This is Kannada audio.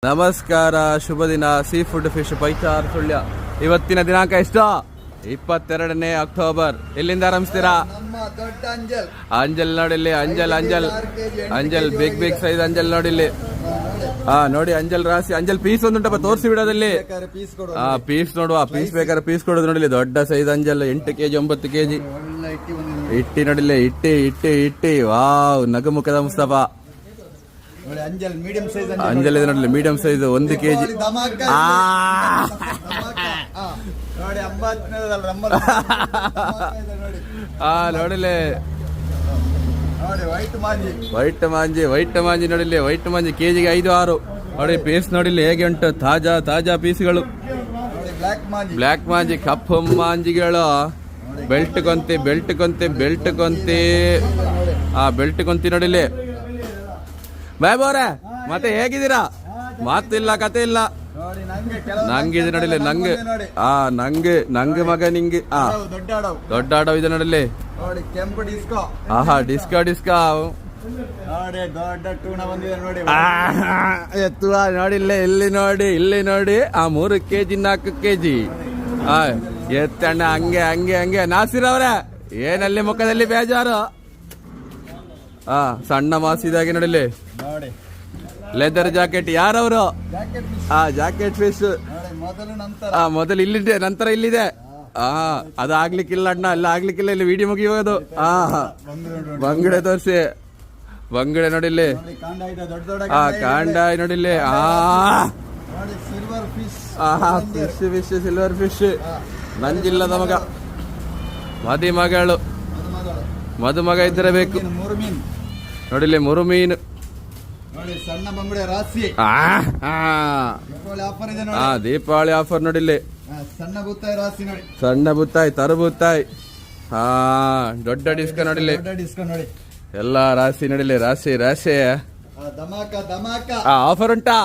ನಮಸ್ಕಾರ, ಶುಭ ದಿನ. Seafood fish Paichar Sullia. ಇವತ್ತಿನ ದಿನಾಂಕ ಎಷ್ಟು? 22ನೇ ಅಕ್ಟೋಬರ್. ಎಲ್ಲಿಂದ ಆರಂಭಿಸ್ತೀರಾ? ಅಂಜಲ್ ನೋಡಿಲ್ಲಿ, ಅಂಜಲ್ ಬಿಗ್ ಸೈಜ್ ಅಂಜಲ್ ನೋಡಿಲ್ಲಿ. ನೋಡಿ ಅಂಜಲ್ ರಾಶಿ. ಅಂಜಲ್ ಪೀಸ್ ಒಂದುಂಟಪ್ಪ, ತೋರಿಸಿ ಬಿಡೋದಲ್ಲಿ. ಪೀಸ್ ನೋಡುವ, ಪೀಸ್ ಬೇಕಾದ್ರೆ ಪೀಸ್ ಕೊಡೋದು ನೋಡಿಲಿ. ದೊಡ್ಡ ಸೈಜ್ ಅಂಜಲ್ 8 kg 9 kg ಇಟ್ಟಿ ನೋಡಿಲ್ಲಿ. ಇಟ್ಟಿ ವಾವ್, ನಗುಮುಖದ ಮುಸ್ತಫಾ. ಅಂಜಲ್ ಇದೆ ನೋಡಲಿ, ಮೀಡಿಯಂ ಸೈಜ್ 1 kg. ನೋಡಿಲೆ ವೈಟ್ ಮಾಂಜಿ ನೋಡಿಲಿ. ವೈಟ್ ಮಾಂಜಿ ಕೆಜಿಗೆ 5-6 ನೋಡಿ. ಪೀಸ್ ನೋಡಿಲಿ ಹೇಗೆ ಉಂಟು, ತಾಜಾ ಪೀಸ್ಗಳು. ಬ್ಲ್ಯಾಕ್ ಮಾಂಜಿ, ಕಪ್ಪು ಮಾಂಜಿಗಳು. ಬೆಲ್ಟ್ ಕೊಂತಿ ನೋಡಿಲಿ. ಬಾಯ್ಬೋರೆ, ಮತ್ತೆ ಹೇಗಿದ್ದೀರಾ? ಮಾತಿಲ್ಲ, ಕತೆ ಇಲ್ಲ. ನಂಗಿದೆ ನೋಡಿಲಿ, ನಂಗೆ ಮಗ ನಿಂಗೆ. ದೊಡ್ಡ ಆಡವ್ ಇದೆ ನೋಡಿಲಿ. ಡಿಸ್ಕೋ ಎತ್ತುವ ನೋಡಿಲ್ಲ. ಇಲ್ಲಿ ನೋಡಿ 3 kg 4 kg ಎತ್ತಣ್ಣ. ಹಂಗೆ ನಾಸಿರ್ ಅವ್ರೆ, ಏನಲ್ಲಿ ಮುಖದಲ್ಲಿ ಬೇಜಾರು? ಸಣ್ಣ ಮಾಸಿದಾಗೆ ನೋಡಿಲಿ. Leather jacket. ಯಾರವರು? Jacket fish. ಮೊದಲು ಇಲ್ಲಿದೆ, ನಂತರ ಇಲ್ಲಿದೆ. ಅದು ಆಗ್ಲಿಕ್ಕಿಲ್ಲ ಅಣ್ಣ, ಎಲ್ಲ ಆಗ್ಲಿಕ್ಕಿಲ್ಲ. ಇಲ್ಲಿ ವಿಡಿಯೋ ಮುಗಿಯೋದು. ಬಂಗಡೆ ತೋರಿಸಿ. ಬಂಗಡೆ ನೋಡಿಲ್ಲಿ. ಕಾಂಡ ನೋಡಿಲ್ಲಿ. Fish silver fish. ನಂಜಿಲ್ಲದ ಮಗ, ಮದುಮಗ ಇದ್ರೆ ಬೇಕು ನೋಡಿಲ್ಲಿ. 3 ಮೀನು. ಸಣ್ಣ ಬಂಗುಡೆ ರಾಶಿ. ದೀಪಾವಳಿ ಆಫರ್ ನೋಡಿಲ್ಲಿ. ಸಣ್ಣ ಬುತ್ತಾಯಿ ರಾಶಿ ನೋಡಿ. ಸಣ್ಣ ಬುತ್ತಾಯಿ, ತರಬುತ್ತಾಯಿ. ದೊಡ್ಡ ಡಿಸ್ಕ ನೋಡಿಲ್ಲಿ. ನೋಡಿ ಎಲ್ಲ ರಾಶಿ ನೋಡಿಲ್ಲಿ. ರಾಶಿ ಧಮಾಕ ಆಫರ್ ಉಂಟಾ?